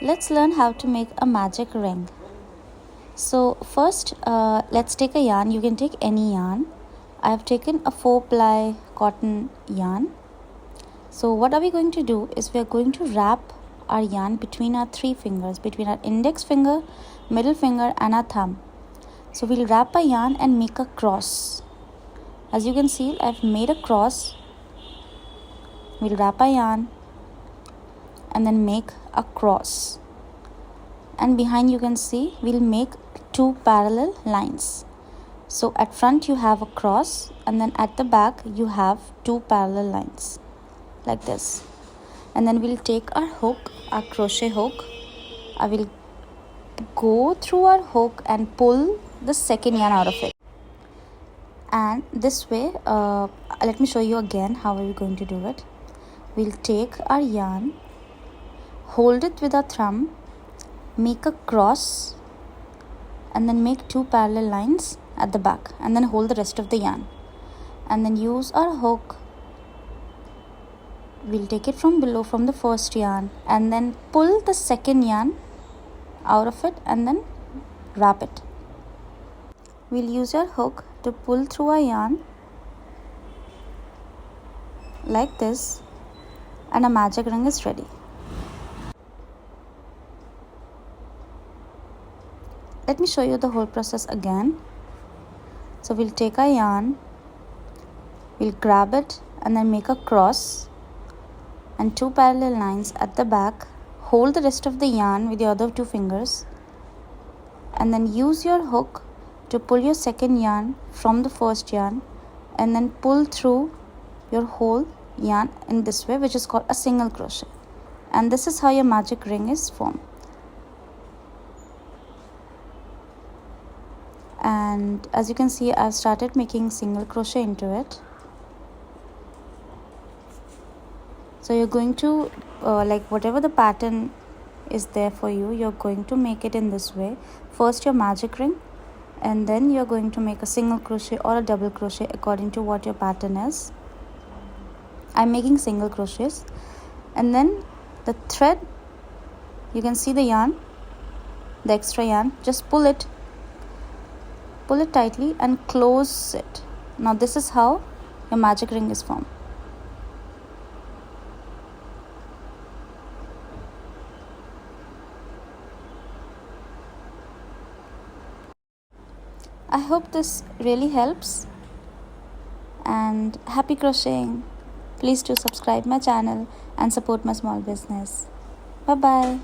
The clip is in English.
Let's learn how to make a magic ring. So first let's take a yarn. You can take any yarn. I have taken a 4-ply cotton yarn. So what are we going to do is we are going to wrap our yarn between our 3 fingers, between our index finger, middle finger and our thumb. So we'll wrap our yarn and make a cross. As you can see, I've made a cross. We'll wrap our yarn and then make a cross. And behind you can see we'll make 2 parallel lines. So at front you have a cross and then at the back you have 2 parallel lines like this. And then we'll take our hook, our crochet hook. I will go through our hook and pull the second yarn out of it. And this way, let me show you again how are we going to do it. We'll take our yarn, hold it with our thumb, make a cross and then make 2 parallel lines at the back and then hold the rest of the yarn and then use our hook. We'll take it from below from the first yarn and then pull the second yarn out of it and then wrap it. We'll use our hook to pull through our yarn like this and a magic ring is ready. Let me show you the whole process again. So we'll take our yarn, we'll grab it and then make a cross and 2 parallel lines at the back. Hold the rest of the yarn with your other 2 fingers and then use your hook to pull your second yarn from the first yarn and then pull through your whole yarn in this way, which is called a single crochet. And this is how your magic ring is formed. And as you can see, I've started making single crochet into it. So you're going to like whatever the pattern is there for you, you're going to make it in this way. First your magic ring and then you're going to make a single crochet or a double crochet according to what your pattern is. I'm making single crochets and then the thread, you can see the yarn, the extra yarn, just pull it tightly and close it. Now this is how your magic ring is formed. I hope this really helps and happy crocheting. Please do subscribe my channel and support my small business. Bye bye.